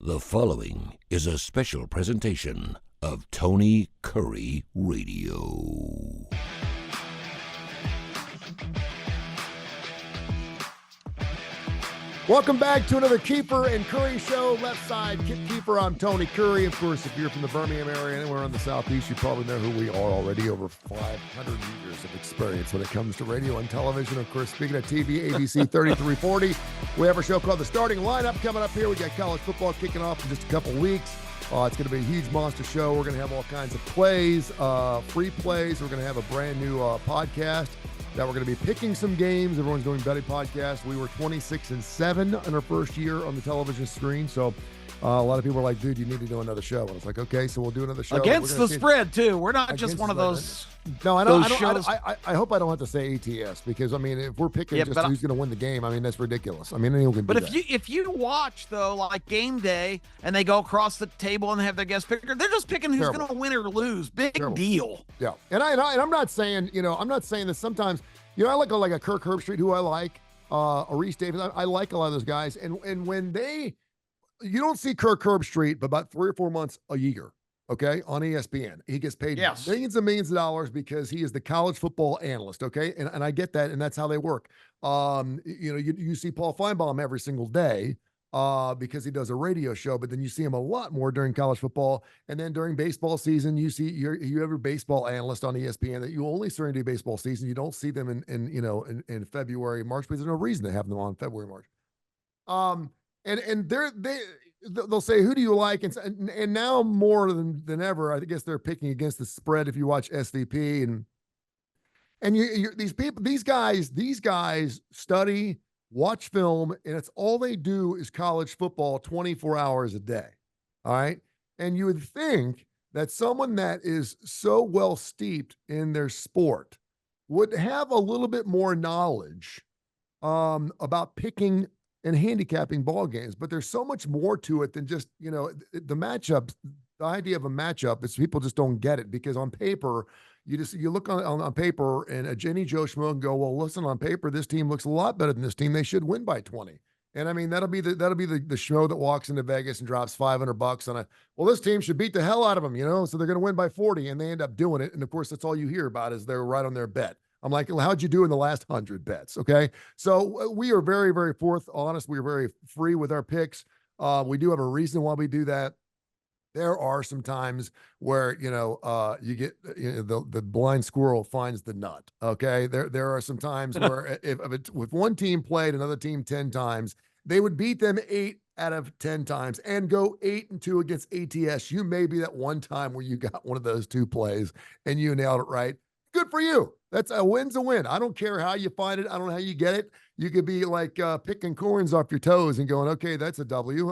The following is a special presentation of Tony Kurre Radio. Welcome back to another Keefer and Kurre show. Left side, Keefer. I'm Tony Kurre. Of course, if you're from the Birmingham area, anywhere in the Southeast, you probably know who we are already. Over 500 years of experience when it comes to radio and television. Of course, speaking of TV, ABC 3340. We have a show called The Starting Lineup coming up here. We got college football kicking off in just a couple weeks. It's going to be a huge monster show. We're going to have all kinds of plays, free plays. We're going to have a brand new podcast that we're going to be picking some games. Everyone's doing betting podcasts. We were 26-7 in our first year on the television screen. So a lot of people are like, dude, you need to do another show. And it's like, okay, so we'll do another show. Against the spread, too. We're not just one of those. No, I hope I don't have to say ATS because, I mean, if we're picking just who's going to win the game, I mean, that's ridiculous. I mean, anyone can do that. But if you watch, though, like game day, and they go across the table and they have their guest picker, they're just picking who's going to win or lose. Big deal. Yeah. And I'm not saying, I'm not saying that sometimes, I like a Kirk Herbstreit, who I like, or Reese Davis. I like a lot of those guys. And when you don't see Kirk Herbstreit but about 3 or 4 months a year, okay, on ESPN. He gets paid millions and millions of dollars because he is the college football analyst, okay? And I get that, and that's how they work. You see Paul Feinbaum every single day because he does a radio show, but then you see him a lot more during college football. And then during baseball season, you have a baseball analyst on ESPN that you only see during baseball season. You don't see them in February, March, because there's no reason to have them on February, March. And they'll say, who do you like? And now more than ever, I guess they're picking against the spread. If you watch SVP and these guys study, watch film, and it's all they do is college football 24 hours a day. All right. And you would think that someone that is so well steeped in their sport would have a little bit more knowledge about picking and handicapping ball games, but there's so much more to it than just, the matchup. The idea of a matchup is people just don't get it because on paper, you look on paper and a Jenny Joe Schmo and go, well, listen, on paper, this team looks a lot better than this team. They should win by 20. And I mean, that'll be the Schmo that walks into Vegas and drops $500 on this team should beat the hell out of them, so they're going to win by 40 and they end up doing it. And of course, that's all you hear about is they're right on their bet. I'm like, well, how'd you do in the last 100 bets? Okay. So we are very, very honest. We are very free with our picks. We do have a reason why we do that. There are some times where, you get the blind squirrel finds the nut. Okay. There are some times where if one team played another team 10 times, they would beat them 8 out of 10 times and go 8-2 against ATS. You may be that one time where you got one of those two plays and you nailed it right. Good for you. That's a win's a win. I don't care how you find it. I don't know how you get it. You could be like picking corns off your toes and going, okay, that's a W.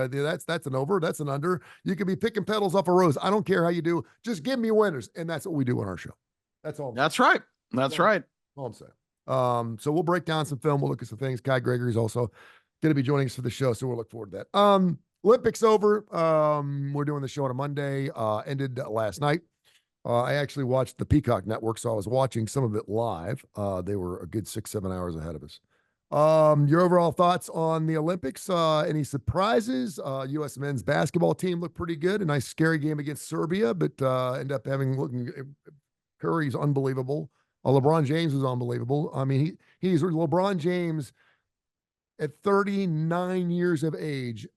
That's an over. That's an under. You could be picking petals off a rose. I don't care how you do. Just give me winners. And that's what we do on our show. That's all. That's right. That's right. All I'm saying. So we'll break down some film. We'll look at some things. Kai Gregory's also going to be joining us for the show. So we'll look forward to that. Olympics over. We're doing the show on a Monday. Ended last night. I actually watched the Peacock Network, so I was watching some of it live. They were a good 6-7 hours ahead of us. Your overall thoughts on the Olympics? Any surprises? U.S. men's basketball team looked pretty good. A nice scary game against Serbia, but end up Curry's unbelievable. LeBron James was unbelievable. I mean, he's LeBron James at 39 years of age.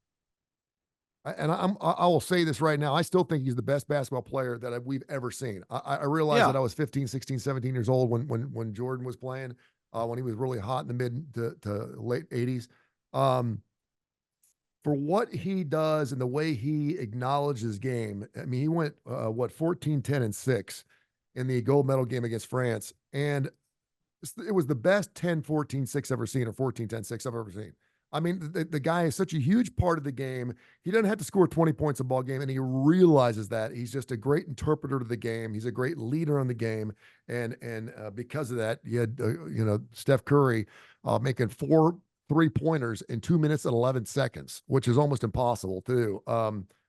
And I will say this right now. I still think he's the best basketball player that we've ever seen. I realized that I was 15, 16, 17 years old when Jordan was playing, when he was really hot in the mid to late 80s. For what he does and the way he acknowledges his game, I mean, he went, 14, 10, and 6 in the gold medal game against France. And it was the best 10, 14, 6 I've ever seen, or 14, 10, 6 I've ever seen. I mean, the guy is such a huge part of the game. He doesn't have to score 20 points a ball game, and he realizes that. He's just a great interpreter of the game. He's a great leader on the game, and because of that, you had Steph Curry making 4 3-pointers in 2 minutes and 11 seconds, which is almost impossible to do.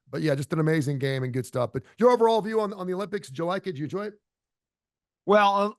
But yeah, just an amazing game and good stuff. But your overall view on the Olympics? Did you like it? Did you enjoy it? Well,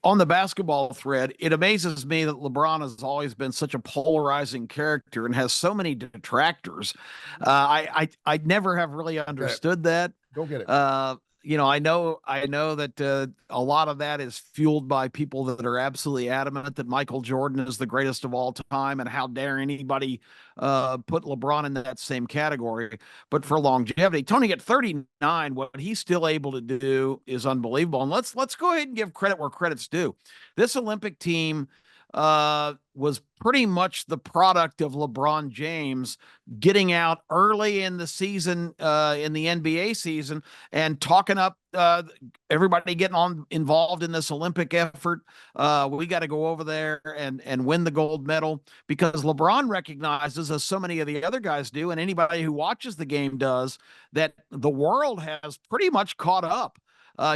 on the basketball thread, it amazes me that LeBron has always been such a polarizing character and has so many detractors. I never have really understood that. Don't get it. I know that a lot of that is fueled by people that are absolutely adamant that Michael Jordan is the greatest of all time, and how dare anybody put LeBron in that same category. But for longevity, Tony at 39, what he's still able to do is unbelievable. And let's go ahead and give credit where credit's due. This Olympic team was pretty much the product of LeBron James getting out early in the season, in the NBA season, and talking up everybody getting involved in this Olympic effort. We got to go over there and win the gold medal, because LeBron recognizes, as so many of the other guys do, and anybody who watches the game does, that the world has pretty much caught up.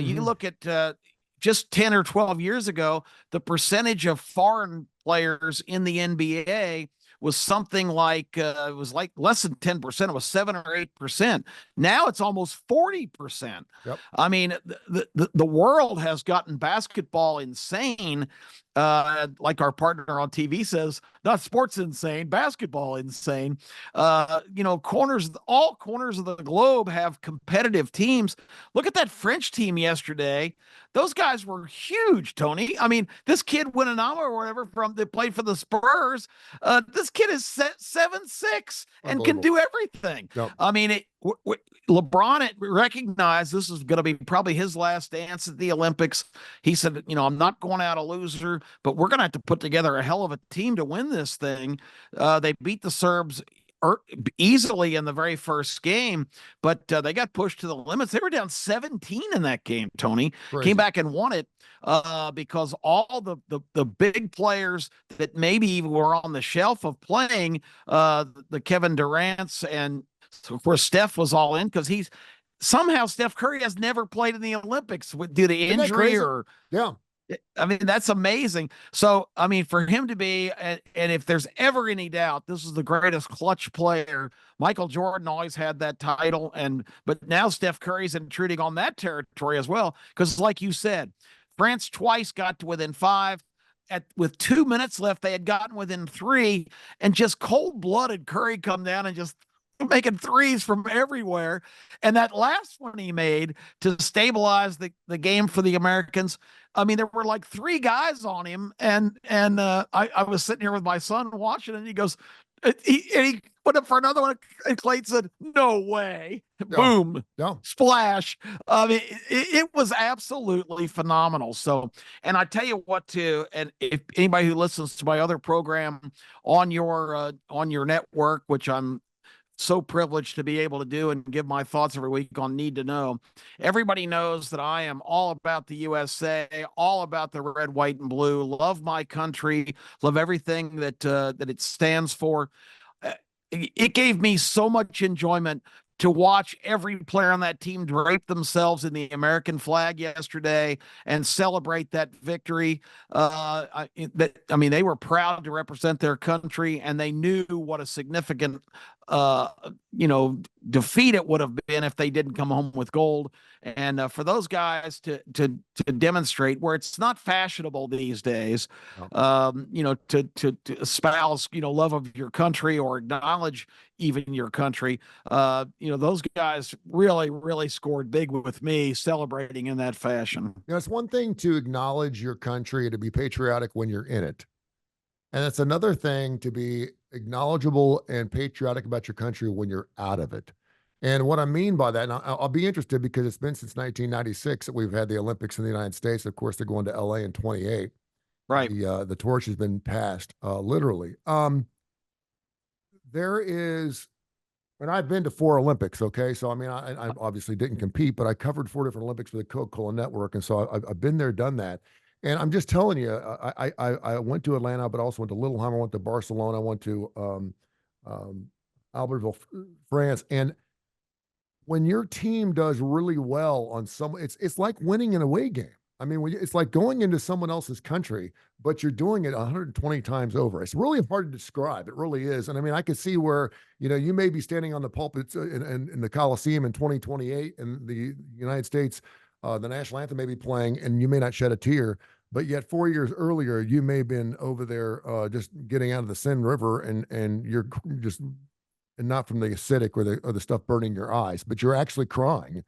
You look at just 10 or 12 years ago, the percentage of foreign players in the NBA was something like, it was like less than 10%. It was 7 or 8%. Now it's almost 40%. Yep. I mean, the world has gotten basketball insane. Like our partner on TV says, not sports insane, basketball insane. All corners of the globe have competitive teams. Look at that French team yesterday. Those guys were huge, Tony. I mean, this kid went an hour or whatever that played for the Spurs. This kid is 7'6" and can do everything. Yep. I mean, LeBron recognized this is going to be probably his last dance at the Olympics. He said, I'm not going out a loser, but we're going to have to put together a hell of a team to win this thing. They beat the Serbs easily in the very first game, but they got pushed to the limits. They were down 17 in that game, Tony. Crazy. Came back and won it because all the big players that maybe even were on the shelf of playing, the Kevin Durant's, and of course Steph was all in, because Steph Curry has never played in the Olympics due to injury or yeah. I mean, that's amazing. So, I mean, for him to be, and if there's ever any doubt, this is the greatest clutch player. Michael Jordan always had that title, but now Steph Curry's intruding on that territory as well. Because, like you said, France twice got to within 5. With 2 minutes left, they had gotten within 3, and just cold-blooded Curry come down and just making threes from everywhere. And that last one he made to stabilize the game for the Americans, I mean, there were like 3 guys on him, and I was sitting here with my son watching it, and he goes, he put up for another one, and Clayton said, "No way!" No. Boom, no. Splash. I mean, it was absolutely phenomenal. So, and I tell you what, too, and if anybody who listens to my other program on your network, which I'm so privileged to be able to do and give my thoughts every week on Need to Know. Everybody knows that I am all about the USA, all about the red, white, and blue. Love my country, love everything that it stands for. It gave me so much enjoyment to watch every player on that team drape themselves in the American flag yesterday and celebrate that victory. I mean, they were proud to represent their country, and they knew what a significant defeat it would have been if they didn't come home with gold. And for those guys to demonstrate, where it's not fashionable these days, to espouse, love of your country or acknowledge even your country, those guys really, really scored big with me, celebrating in that fashion. It's one thing to acknowledge your country, to be patriotic when you're in it. And it's another thing to be acknowledgeable and patriotic about your country when you're out of it. And what I mean by that, and I'll be interested, because it's been since 1996 that we've had the Olympics in the United States. Of course, they're going to LA in 28. Right. The torch has been passed, literally. There is, and I've been to 4 Olympics, okay? So, I mean, I obviously didn't compete, but I covered 4 different Olympics for the Coca-Cola Network. And so I've been there, done that. And I'm just telling you, I went to Atlanta, but also went to Lillehammer, went to Barcelona, I went to Albertville, France. And when your team does really well on it's like winning an away game. I mean, it's like going into someone else's country, but you're doing it 120 times over. It's really hard to describe. It really is. And I mean, I could see where, you may be standing on the pulpit in the Coliseum in 2028 in the United States the national anthem may be playing, and you may not shed a tear, but yet 4 years earlier, you may have been over there just getting out of the Seine River, and you're just and not from the acidic or the stuff burning your eyes, but you're actually crying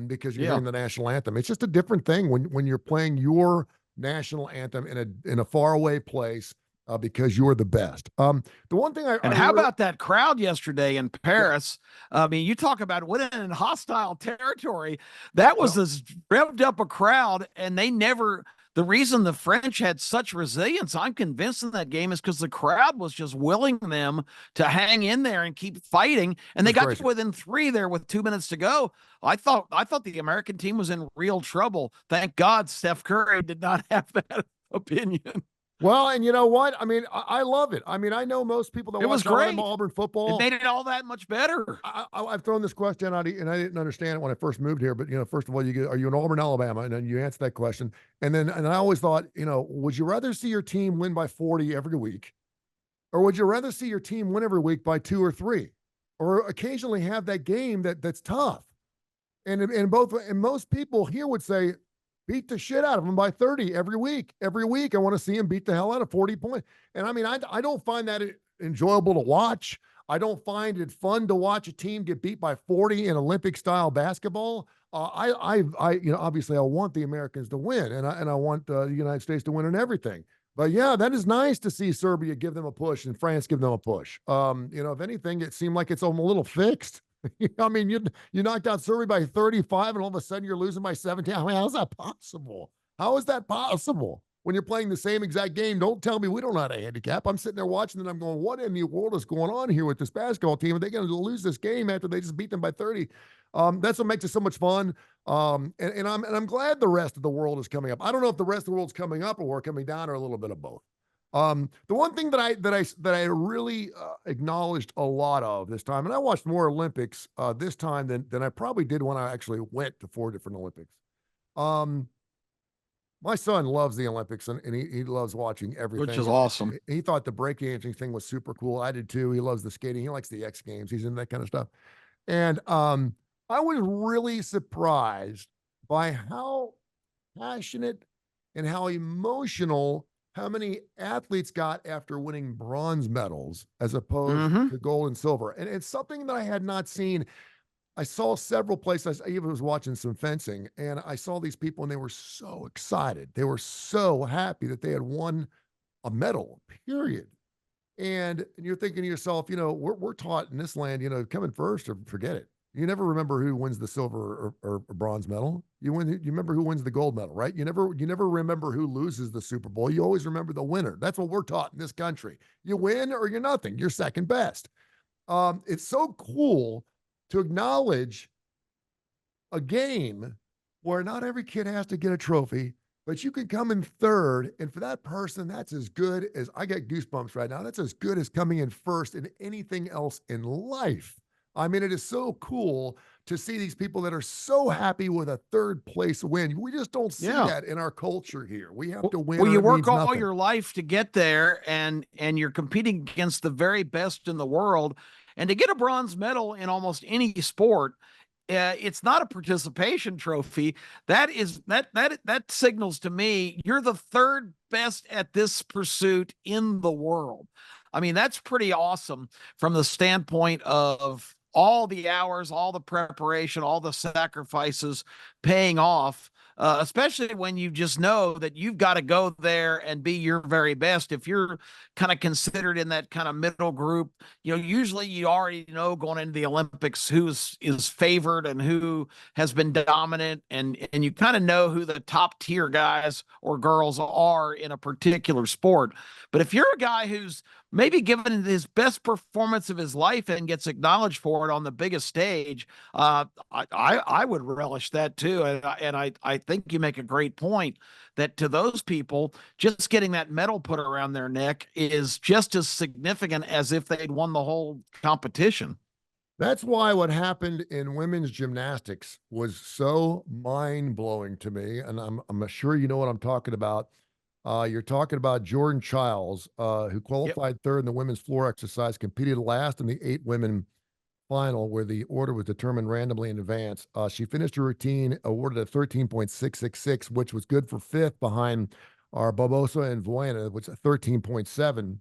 because you're Yeah. hearing the national anthem. It's just a different thing when you're playing your national anthem in a faraway place because you're the best. The one thing I And how about that crowd yesterday in yeah, Paris? I mean, you talk about winning in hostile territory. That was well, this revved up a crowd, and they never. The reason the French had such resilience, I'm convinced, in that game is because the crowd was just willing them to hang in there and keep fighting. And they it's got to crazy. within 3 there with 2 minutes to go. I thought the American team was in real trouble. Thank God Steph Curry did not have that opinion. Well, and you know what? I mean, I love it. I mean, I know most people that It was watch Alabama great. Auburn It football. made it all that much better. I've thrown this question out, and I didn't understand it when I first moved here. But first of all, you get, are you in Auburn, Alabama? And then you answer that question, and I always thought, would you rather see your team win by 40 every week, or would you rather see your team win every week by 2 or 3, or occasionally have that game that's tough? And most people here would say, beat the shit out of them by 30 every week. Every week, I want to see them beat the hell out of 40 points. And I mean, I don't find that enjoyable to watch. I don't find it fun to watch a team get beat by 40 in Olympic style basketball. Obviously, I want the Americans to win, and I want the United States to win in everything. But yeah, that is nice to see Serbia give them a push and France give them a push. If anything, it seemed like it's a little fixed. I mean, you knocked out Serbia by 35, and all of a sudden you're losing by 17. I mean, how's that possible? How is that possible? When you're playing the same exact game, don't tell me we don't know how to handicap. I'm sitting there watching, and I'm going, what in the world is going on here with this basketball team? Are they going to lose this game after they just beat them by 30? That's what makes it so much fun. I'm glad the rest of the world is coming up. I don't know if the rest of the world's coming up or we're coming down or a little bit of both. The one thing that I really acknowledged a lot of this time, and I watched more Olympics this time than I probably did when I actually went to 4 different Olympics. Um, my son loves the Olympics, and he loves watching Which is everything. awesome. He thought the breakdancing thing was super cool. I did too. He loves the skating. He likes the X Games. He's into that kind of stuff. And I was really surprised by how passionate and how emotional how many athletes got after winning bronze medals as opposed Hmm. to gold and silver. And it's something that I had not seen. I saw several places. I even was watching some fencing, and I saw these people, and they were so excited. They were so happy that they had won a medal, period. And you're thinking to yourself, we're taught in this land, coming first or forget it. You never remember who wins the silver or bronze medal. You remember who wins the gold medal, right? You never remember who loses the Super Bowl. You always remember the winner. That's what we're taught in this country. You win or you're nothing. You're second best. It's so cool to acknowledge a game where not every kid has to get a trophy, but you can come in third. And for that person, that's as good as I get goosebumps right now. That's as good as coming in first in anything else in life. I mean, it is so cool to see these people that are so happy with a third place win. We just don't see Yeah. that in our culture here. We have to win Well, or you it work means all nothing. your life to get there, and you're competing against the very best in the world. And to get a bronze medal in almost any sport, it's not a participation trophy. That signals to me you're the third best at this pursuit in the world. I mean, that's pretty awesome from the standpoint of all the hours, all the preparation, all the sacrifices paying off. Especially when you just know that you've got to go there and be your very best. If you're kind of considered in that kind of middle group, usually you already know going into the Olympics who is favored and who has been dominant, and you kind of know who the top tier guys or girls are in a particular sport. But if you're a guy who's maybe given his best performance of his life and gets acknowledged for it on the biggest stage, I would relish that too. And I think you make a great point that to those people, just getting that medal put around their neck is just as significant as if they'd won the whole competition. That's why what happened in women's gymnastics was so mind-blowing to me, and I'm sure you know what I'm talking about. You're talking about Jordan Childs, who Yep. qualified third in the women's floor exercise, competed last in the 8 women final where the order was determined randomly in advance. She finished her routine awarded a 13.666, which was good for fifth behind our Barbosa and Vuena, which is 13.7.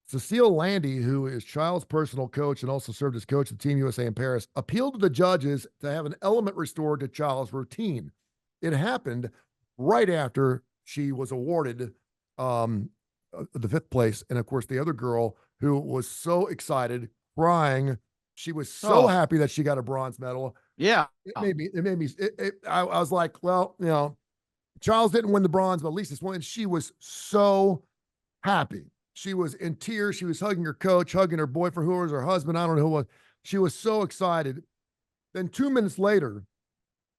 Cecile Landy, who is Child's personal coach and also served as coach of Team USA in Paris, appealed to the judges to have an element restored to Child's routine. It happened right after she was awarded the fifth place. And of course, the other girl who was so excited, crying, she was so happy that she got a bronze medal. Yeah. I was like, well, you know, Charles didn't win the bronze, but at least this one. And she was so happy. She was in tears. She was hugging her coach, hugging her boyfriend, who was her husband. I don't know who it was. She was so excited. Then 2 minutes later,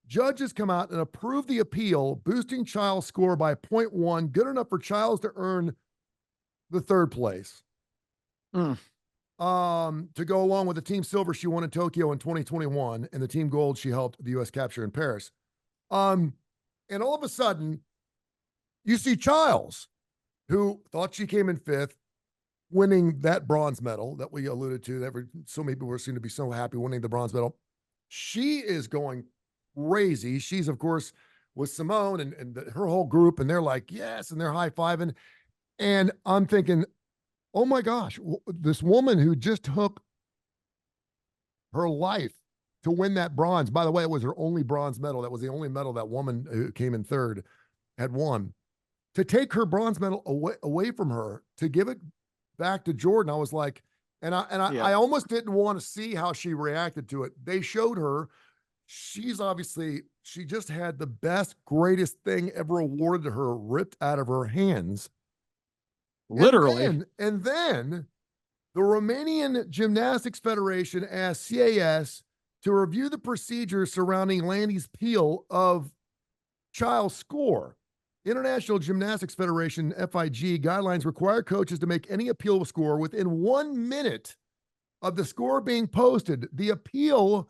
judges come out and approve the appeal, boosting Child's score by 0.1, good enough for Childs to earn the third place. To go along with the team silver she won in Tokyo in 2021 and the team gold she helped the U.S. capture in Paris. And all of a sudden, you see Childs, who thought she came in fifth, winning that bronze medal that we alluded to. That so many people seem to be so happy winning the bronze medal. She is going crazy. She's, of course, with Simone and her whole group, and they're like, yes, and they're high-fiving. And I'm thinking, oh my gosh, this woman who just took her life to win that bronze. By the way, it was her only bronze medal. That was the only medal that woman who came in third had won. To take her bronze medal away from her, to give it back to Jordan, I was like, I almost didn't want to see how she reacted to it. They showed her. She just had the best, greatest thing ever awarded to her ripped out of her hands. Literally. And then the Romanian Gymnastics Federation asked CAS to review the procedures surrounding Landy's appeal of Child's score. International Gymnastics Federation, FIG, guidelines require coaches to make any appeal of score within 1 minute of the score being posted. The appeal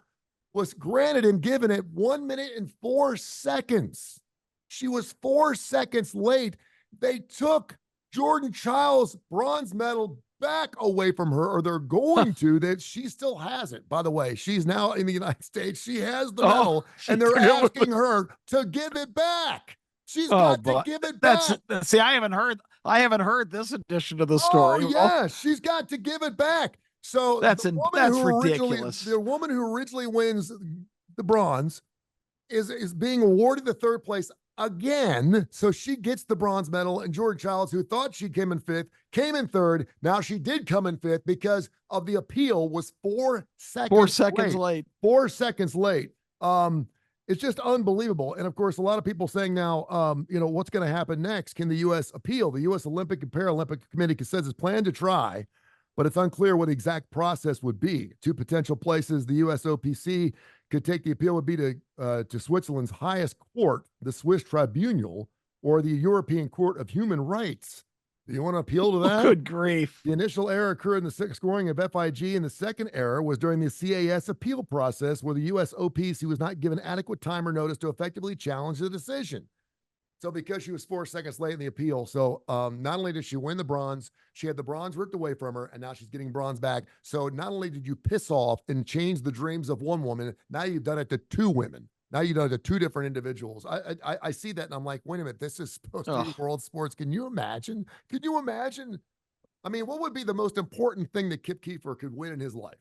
was granted and given at 1 minute and 4 seconds. She was 4 seconds late. They took Jordan Child's bronze medal back away from her, or they're going to. That she still has it. By the way, she's now in the United States. She has the medal, and they're asking her to give it back. She's got to give it back. See, I haven't heard this edition of the story. Oh, yeah, she's got to give it back. So that's ridiculous. The woman who originally wins the bronze is being awarded the third place again. So she gets the bronze medal, and Jordan Childs, who thought she came in fifth, came in third. Now she did come in fifth because of the appeal was 4 seconds. 4 seconds late. 4 seconds late. It's just unbelievable. And of course, a lot of people saying now, what's going to happen next? Can the U.S. appeal? The U.S. Olympic and Paralympic Committee says it's planned to try, but it's unclear what the exact process would be. Two potential places the U.S. OPC could take the appeal would be to Switzerland's highest court, the Swiss Tribunal, or the European Court of Human Rights. Do you want to appeal to that? Good grief. The initial error occurred in the scoring of FIG, and the second error was during the CAS appeal process where the U.S. OPC was not given adequate time or notice to effectively challenge the decision. So because she was 4 seconds late in the appeal, so not only did she win the bronze, she had the bronze ripped away from her, and now she's getting bronze back. So not only did you piss off and change the dreams of one woman, now you've done it to two women. Now you've done it to two different individuals. I see that, and I'm like, wait a minute, this is supposed to be world sports. Can you imagine? Could you imagine? I mean, what would be the most important thing that Kip Keefer could win in his life?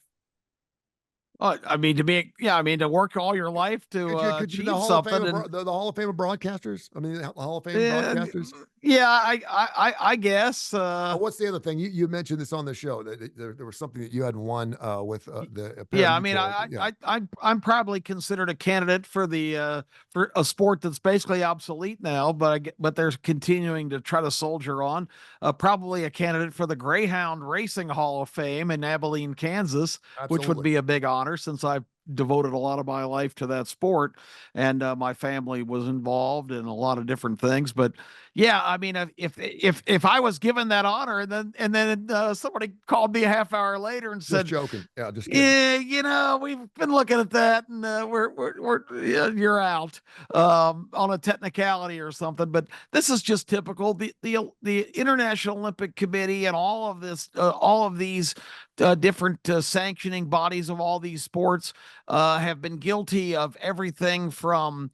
To work all your life to achieve something. The Hall of Fame of broadcasters. I mean, the Hall of Fame broadcasters. Yeah, I guess. What's the other thing you mentioned this on the show that there was something that you had won with the. Yeah, I mean, I'm probably considered a candidate for for a sport that's basically obsolete now, but they're continuing to try to soldier on. Probably a candidate for the Greyhound Racing Hall of Fame in Abilene, Kansas, which would be a big honor, since I've devoted a lot of my life to that sport, and my family was involved in a lot of different things. But yeah, I mean, if I was given that honor, and then somebody called me a half hour later and said, "Just joking, yeah, just kidding. Yeah, we've been looking at that, and you're out on a technicality or something." But this is just typical. The International Olympic Committee and all of these different sanctioning bodies of all these sports have been guilty of everything from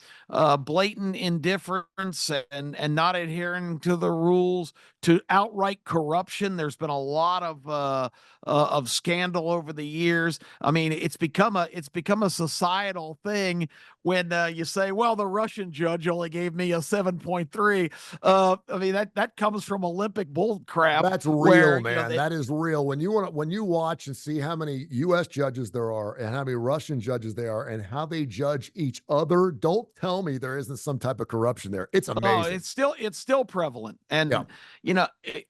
blatant indifference and not adhering to the rules to outright corruption. There's been a lot of scandal over the years. I mean, it's become a societal thing when you say, well, the Russian judge only gave me a 7.3. I mean, that comes from Olympic bull crap. That's real, where, man. That is real. When you watch and see how many U.S. judges there are and how many Russian judges there are and how they judge each other, don't tell me there isn't some type of corruption there. It's Oh, amazing. it's still prevalent, and Yeah.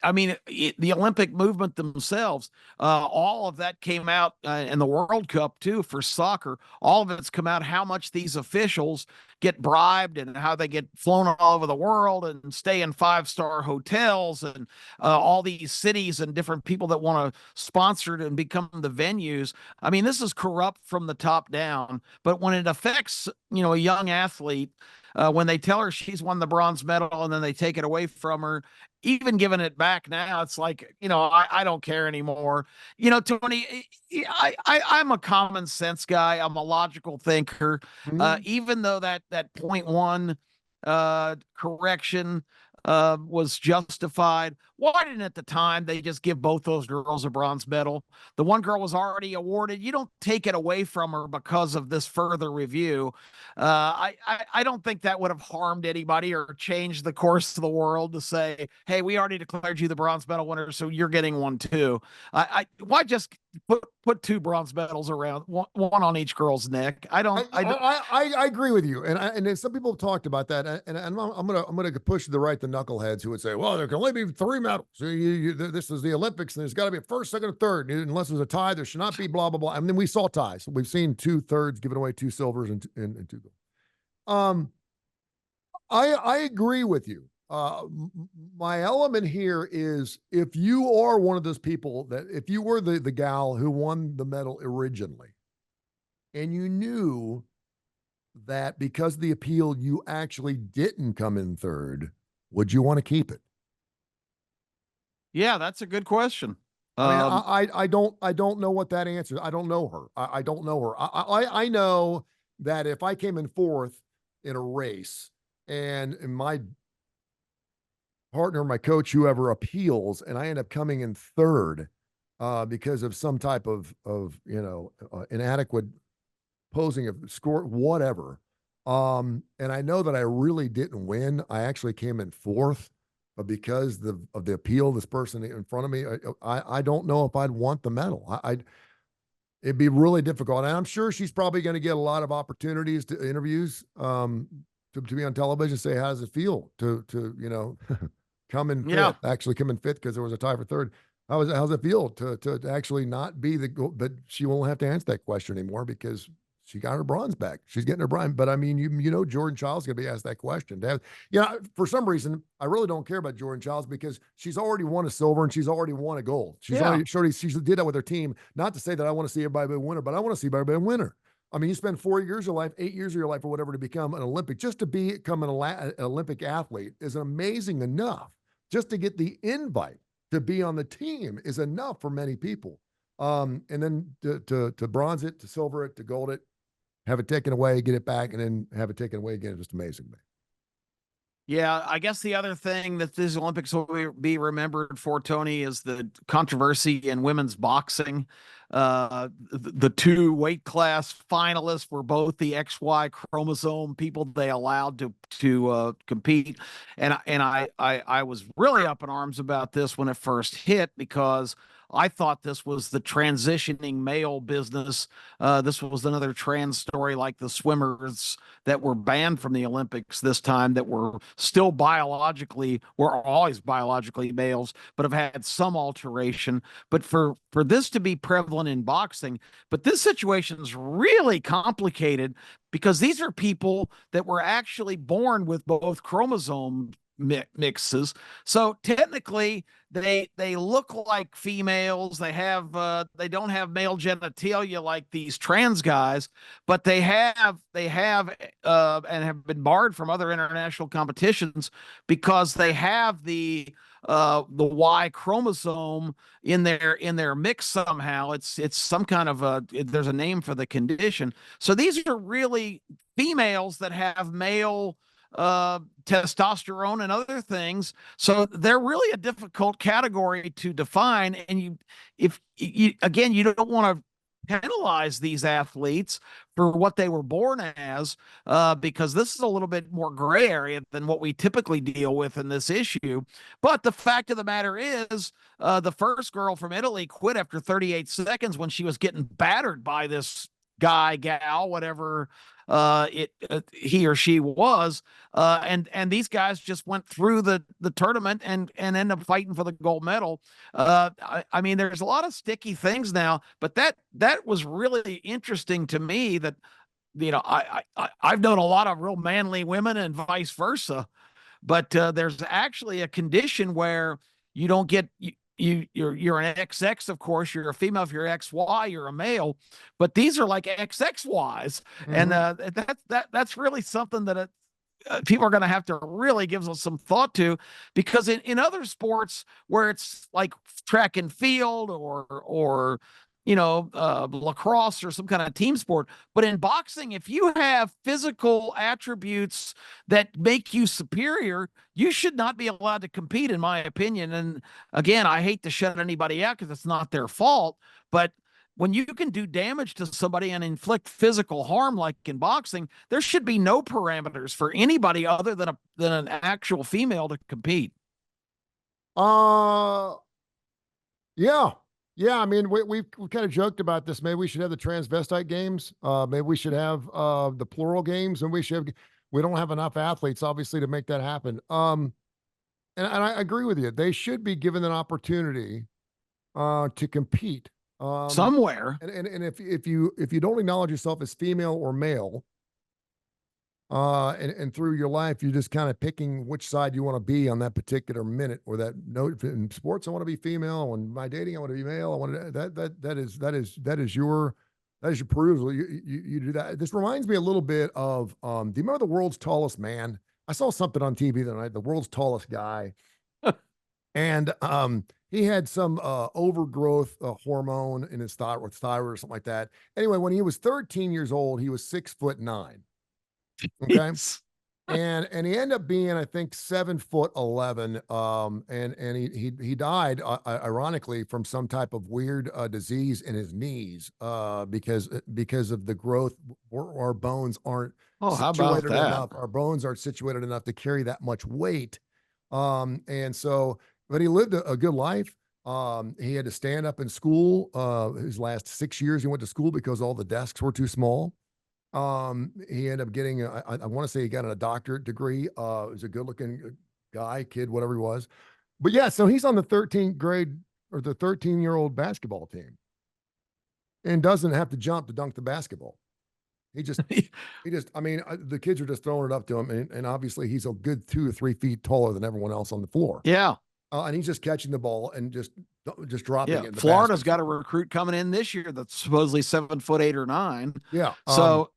I mean, the Olympic movement themselves, all of that came out in the World Cup too for soccer. All of it's come out how much these officials get bribed and how they get flown all over the world and stay in 5-star hotels and all these cities and different people that want to sponsor it and become the venues. I mean, this is corrupt from the top down. But when it affects, a young athlete, when they tell her she's won the bronze medal and then they take it away from her, even giving it back now, it's like, I don't care anymore. Tony, I'm a common sense guy. I'm a logical thinker. Even though that point one correction was justified, why didn't at the time they just give both those girls a bronze medal? The one girl was already awarded. You don't take it away from her because of this further review. I don't think that would have harmed anybody or changed the course of the world to say, hey, we already declared you the bronze medal winner, so you're getting one too. Why just put 2 bronze medals around, one on each girl's neck? I agree with you, and then some people have talked about that, and I'm gonna push the knuckleheads who would say, well, there can only be 3 medals. So this is the Olympics, and there's got to be a first, second, or third. Unless there's a tie, there should not be blah blah blah. I mean, we saw ties. We've seen 2 thirds giving away 2 silvers and 2 gold. I agree with you. My element here is if you are one of those people that if you were the gal who won the medal originally, and you knew that because of the appeal you actually didn't come in third, would you want to keep it? Yeah, that's a good question. I mean, I don't know what that answer is. I don't know her. I don't know her. I know that if I came in fourth in a race and my partner, my coach, whoever appeals, and I end up coming in third because of some type of inadequate posing of score, whatever. And I know that I really didn't win. I actually came in fourth, but because of the appeal, this person in front of me, I don't know if I'd want the medal. It'd be really difficult. And I'm sure she's probably going to get a lot of opportunities to interviews, to be on television, say, how does it feel to come in fifth, actually come in fifth because there was a tie for third. How's it feel to actually not be but she won't have to answer that question anymore because she got her bronze back. She's getting her bronze. But I mean, Jordan Childs going to be asked that question. For some reason, I really don't care about Jordan Childs because she's already won a silver and she's already won a gold. She did that with her tean. Not to say that I want to see everybody be a winner, but I want to see everybody be a winner. I mean, you spend 4 years of your life, 8 years of your life, or whatever, to become an Olympic. Just to become an Olympic athlete is amazing enough. Just to get the invite to be on the team is enough for many people. And then to bronze it, to silver it, to gold it, have it taken away, get it back, and then have it taken away again. It's just amazing, man. Yeah, I guess the other thing that these Olympics will be remembered for, Tony, is the controversy in women's boxing. The 2 weight class finalists were both the XY chromosome people they allowed to compete, and I was really up in arms about this when it first hit because I thought this was the transitioning male business. This was another trans story like the swimmers that were banned from the Olympics this time that were still were always biologically males, but have had some alteration. But for this to be prevalent in boxing, but this situation is really complicated because these are people that were actually born with both chromosomes mixes. So technically they look like females. They don't have male genitalia like these trans guys, but they have and have been barred from other international competitions because they have the Y chromosome in their mix somehow. It's some kind of there's a name for the condition. So these are really females that have male testosterone and other things. So they're really a difficult category to define. And if you again, you don't want to penalize these athletes for what they were born as, because this is a little bit more gray area than what we typically deal with in this issue. But the fact of the matter is, the first girl from Italy quit after 38 seconds when she was getting battered by this guy, gal, whatever he or she was, and these guys just went through the tournament and end up fighting for the gold medal. I mean, there's a lot of sticky things now, but that was really interesting to me. That I've known a lot of real manly women and vice versa, but there's actually a condition where you don't get you're an XX, of course. You're a female. If you're XY, you're a male. But these are like XXYs, and that's really something that people are going to have to really give some thought to, because in other sports where it's like track and field or lacrosse or some kind of team sport. But in boxing, if you have physical attributes that make you superior, you should not be allowed to compete, in my opinion. And again, I hate to shut anybody out because it's not their fault, but when you can do damage to somebody and inflict physical harm like in boxing, there should be no parameters for anybody other than an actual female to compete. Yeah. Yeah, I mean, we've kind of joked about this. Maybe we should have the transvestite games. Maybe we should have the plural games, and we don't have enough athletes, obviously, to make that happen. And I agree with you. They should be given an opportunity to compete Somewhere. And if you don't acknowledge yourself as female or male, and through your life, you're just kind of picking which side you want to be on that particular minute or that note. In sports, I want to be female. When my dating, I want to be male. I want to, that is your perusal. You do that. This reminds me a little bit of, do you remember the world's tallest man? I saw something on TV the night, the world's tallest guy. And he had some overgrowth hormone in his thyroid or something like that. Anyway, when he was 13 years old, he was 6'9". Okay. Yes. And he ended up being, I think, 7'11". And he died, ironically, from some type of weird disease in his knees, because of the growth. Our bones aren't situated enough. Our bones aren't situated enough to carry that much weight. And so, but he lived a good life. He had to stand up in school. His last 6 years, he went to school because all the desks were too small. He ended up getting, I want to say he got a doctorate degree. He was a good looking guy, kid, whatever he was. But yeah, so he's on the 13th grade or the 13-year-old basketball team and doesn't have to jump to dunk the basketball. I mean, the kids are just throwing it up to him. And obviously he's a good 2 or 3 feet taller than everyone else on the floor. Yeah. And he's just catching the ball and just dropping it. Florida's got a recruit coming in this year that's supposedly 7'8" or 9. Yeah. So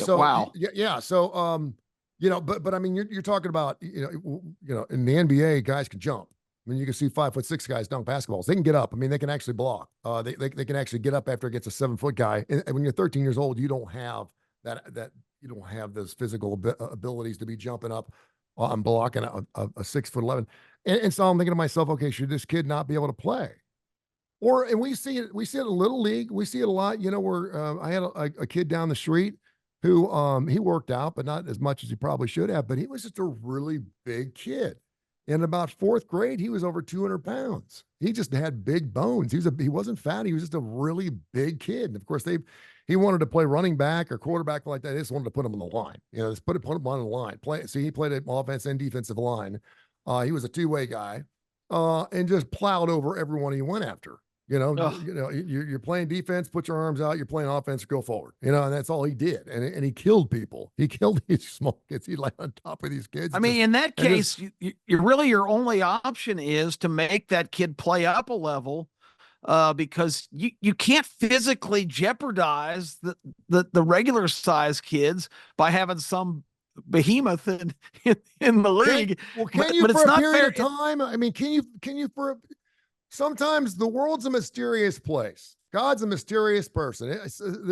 wow. Yeah. So, but I mean, you're talking about, in the NBA, guys can jump. I mean, you can see 5'6" guys dunk basketballs. They can get up. I mean, they can actually block. They can actually get up after it gets a 7-foot guy. And when you're 13 years old, you don't have that you don't have those physical abilities to be jumping up and blocking a 6'11". And so I'm thinking to myself, okay, should this kid not be able to play? And we see it in Little League. We see it a lot, where I had a kid down the street who he worked out, but not as much as he probably should have. But he was just a really big kid. In about 4th grade, he was over 200 pounds. He just had big bones. He wasn't fat. He was just a really big kid. And of course, he wanted to play running back or quarterback like that. They just wanted to put him on the line. Just put him on the line. He played an offense and defensive line. He was a two-way guy, and just plowed over everyone he went after. Ugh. You're playing defense, put your arms out. You're playing offense, go forward. And that's all he did. And he killed people. He killed these small kids. He lay on top of these kids. I mean, in that case, you really your only option is to make that kid play up a level, because you can't physically jeopardize the regular size kids by having some behemoth in the league. Can you for a period of time? I mean, can you sometimes the world's a mysterious place. God's a mysterious person.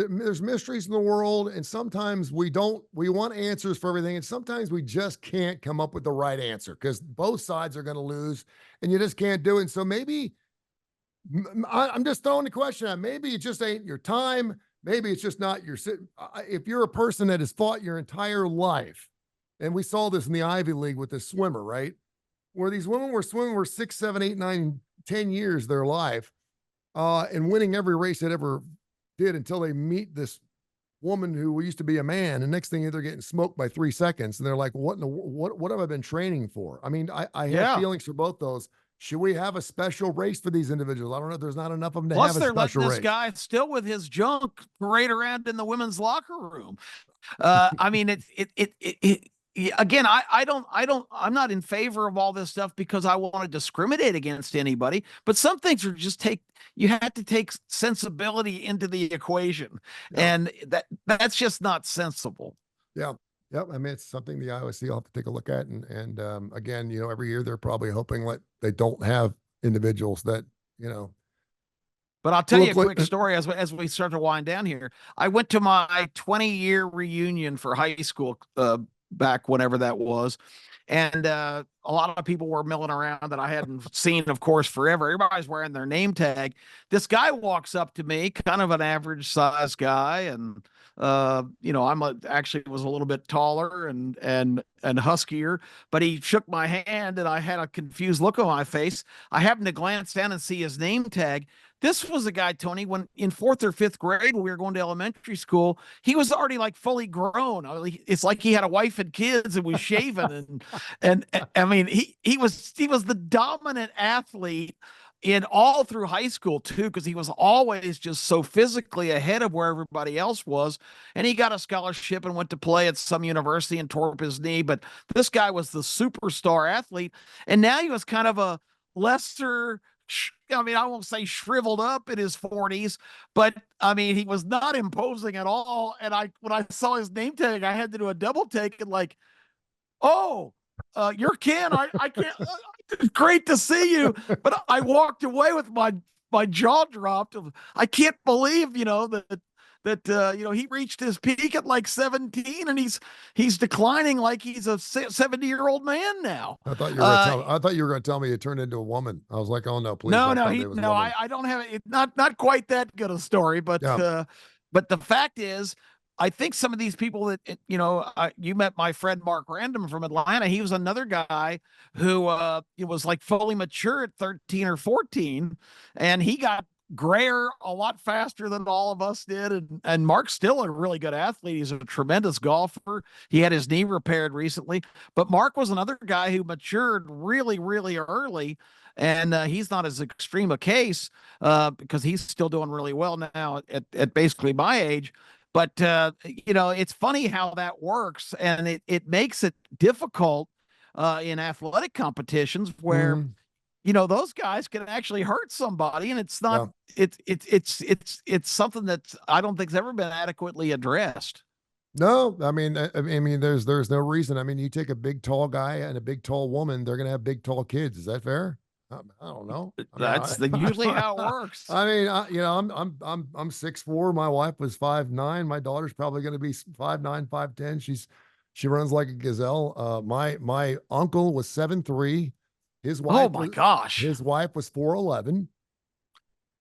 There's mysteries in the world, and sometimes we want answers for everything, and sometimes we just can't come up with the right answer because both sides are going to lose, and you just can't do it. And so maybe I'm just throwing the question out. Maybe it just ain't your time. Maybe it's just not your. If you're a person that has fought your entire life, and we saw this in the Ivy League with this swimmer, right, where these women were swimming for 6, 7, 8, 9, 10 years of their life. And winning every race that ever did until they meet this woman who used to be a man. And next thing they're getting smoked by 3 seconds. And they're like, what have I been training for? I mean, I have feelings for both those. Should we have a special race for these individuals? I don't know. There's not enough of them to have a special race. Plus, they're letting this guy still with his junk parade around in the women's locker room. I mean, again, I'm not in favor of all this stuff because I want to discriminate against anybody, but some things are just you have to take sensibility into the equation. Yeah. And that's just not sensible. Yeah. Yep. I mean, it's something the IOC will have to take a look at. And again, every year they're probably hoping that they don't have individuals that, But I'll tell you a quick story as we start to wind down here. I went to my 20-year reunion for high school back whenever that was. And a lot of people were milling around that I hadn't seen, of course, forever. Everybody's wearing their name tag. This guy walks up to me, kind of an average size guy. And, actually was a little bit taller and huskier, but he shook my hand and I had a confused look on my face. I happened to glance down and see his name tag. This was a guy, Tony, when in 4th or 5th grade, when we were going to elementary school, he was already like fully grown. It's like he had a wife and kids and was shaven. and I mean, he was the dominant athlete in all through high school too, because he was always just so physically ahead of where everybody else was. And he got a scholarship and went to play at some university and tore up his knee. But this guy was the superstar athlete. And now he was kind of a lesser, I mean, I won't say shriveled up in his 40s, but I mean, he was not imposing at all. And when I saw his name tag, I had to do a double take and like, oh, you're Ken. I can't. It's great to see you. But I walked away with my jaw dropped. I can't believe, that he reached his peak at like 17 and he's declining like he's a 70-year-old man now. I thought you were going to tell me he turned into a woman. I was like, oh no, please. No, I don't have it. Not quite that good a story, but but the fact is, I think some of these people that, you met my friend Mark Random from Atlanta. He was another guy who was like fully mature at 13 or 14, and he got grayer a lot faster than all of us did. And Mark's still a really good athlete. He's a tremendous golfer. He had his knee repaired recently, but Mark was another guy who matured really, really early. And he's not as extreme a case because he's still doing really well now at basically my age. But, it's funny how that works, and it makes it difficult in athletic competitions where, those guys can actually hurt somebody, and it's not, it's something that I don't think's ever been adequately addressed. No, I mean, there's no reason. I mean, you take a big, tall guy and a big, tall woman, they're going to have big, tall kids. Is that fair? I don't know. That's usually how it works. I mean, I'm 6'4". My wife was 5'9". My daughter's probably going to be 5'9", 5'10". She runs like a gazelle. My uncle was 7'3". His wife. Oh my gosh. His wife was 4'11".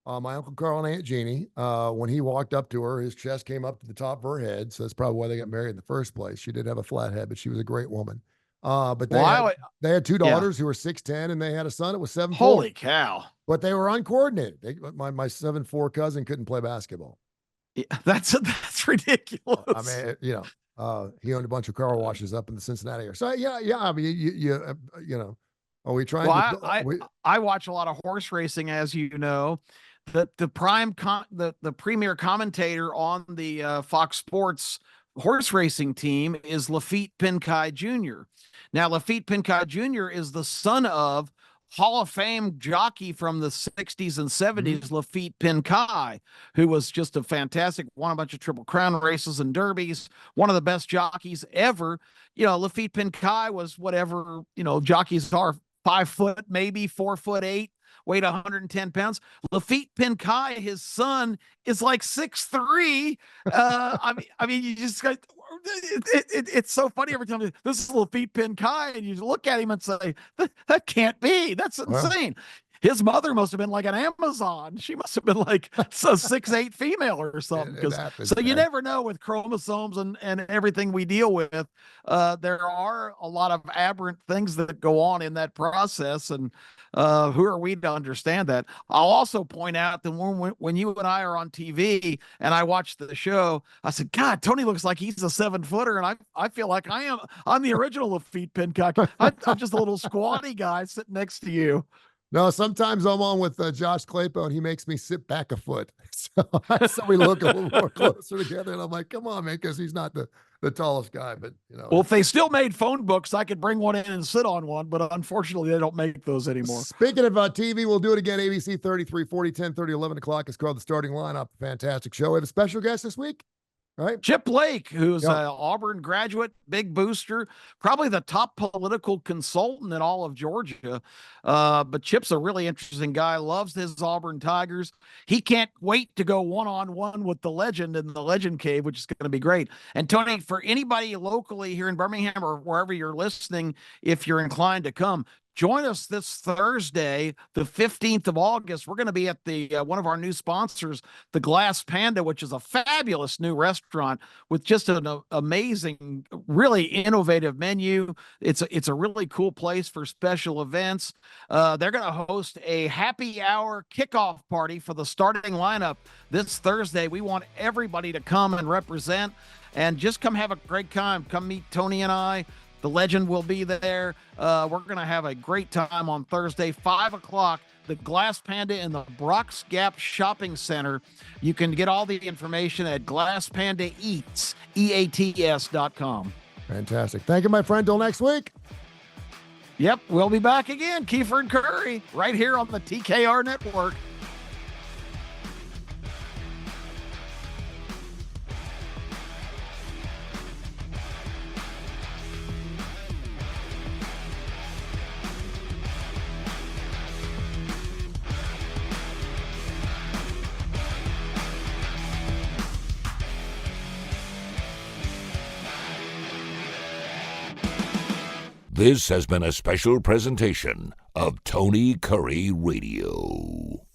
My Uncle Carl and Aunt Jeannie, when he walked up to her, his chest came up to the top of her head. So that's probably why they got married in the first place. She did have a flat head, but she was a great woman. But they had 2 daughters who were 6'10", and they had a son that was 7'4". Holy cow. But they were uncoordinated. My 7'4" cousin couldn't play basketball. Yeah, that's ridiculous. I mean, he owned a bunch of car washes up in the Cincinnati area. So yeah. I mean, are we trying I watch a lot of horse racing, as you know. the premier commentator on the Fox Sports horse racing team is Lafitte Pinkai Jr. Now, Lafitte Pinkai Jr. is the son of Hall of Fame jockey from the 60s and 70s, Lafitte Pinkai, who was just a fantastic, won a bunch of Triple Crown races and derbies, one of the best jockeys ever. Lafitte Pinkai was whatever, jockeys are, 5 foot, maybe 4'8", weighed 110 pounds. Lafitte Pinkai, his son, is like 6'3". I mean, you just got. It's so funny every time this is Lafitte Pinkai, and you look at him and say, that can't be. That's insane. Wow. His mother must have been like an Amazon. She must have been like a 6'8" female or something. So you never know with chromosomes and everything we deal with. There are a lot of aberrant things that go on in that process, and who are we to understand that? I'll also point out that when you and I are on TV and I watch the show, I said, God, Tony looks like he's a 7-footer, and I feel like I'm the original Lafitte Pinkai. I'm just a little squatty guy sitting next to you. No, sometimes I'm on with Josh Claypo, and he makes me sit back a foot. So we look a little more closer together, and I'm like, come on, man, because he's not the tallest guy. But, Well, if they still made phone books, I could bring one in and sit on one, but unfortunately, they don't make those anymore. Speaking of TV, we'll do it again, ABC 33, 40, 10, 30, 11 o'clock. It's called The Starting Lineup. Fantastic show. We have a special guest this week. Right. Chip Lake, who's an Auburn graduate, big booster, probably the top political consultant in all of Georgia. But Chip's a really interesting guy, loves his Auburn Tigers. He can't wait to go one-on-one with the legend in the Legend Cave, which is going to be great. And Tony, for anybody locally here in Birmingham or wherever you're listening, if you're inclined to come, join us this Thursday, the 15th of August. We're going to be at the one of our new sponsors, the Glass Panda, which is a fabulous new restaurant with just an amazing, really innovative menu. It's a really cool place for special events. They're going to host a happy hour kickoff party for the starting lineup this Thursday. We want everybody to come and represent and just come have a great time. Come meet Tony and I. The legend will be there. We're going to have a great time on Thursday, 5 o'clock, the Glass Panda in the Brock's Gap Shopping Center. You can get all the information at GlassPandaEats, EATS.com. Fantastic. Thank you, my friend. Till next week. Yep, we'll be back again. Keefer and Kurre, right here on the TKR Network. This has been a special presentation of Tony Kurre Radio.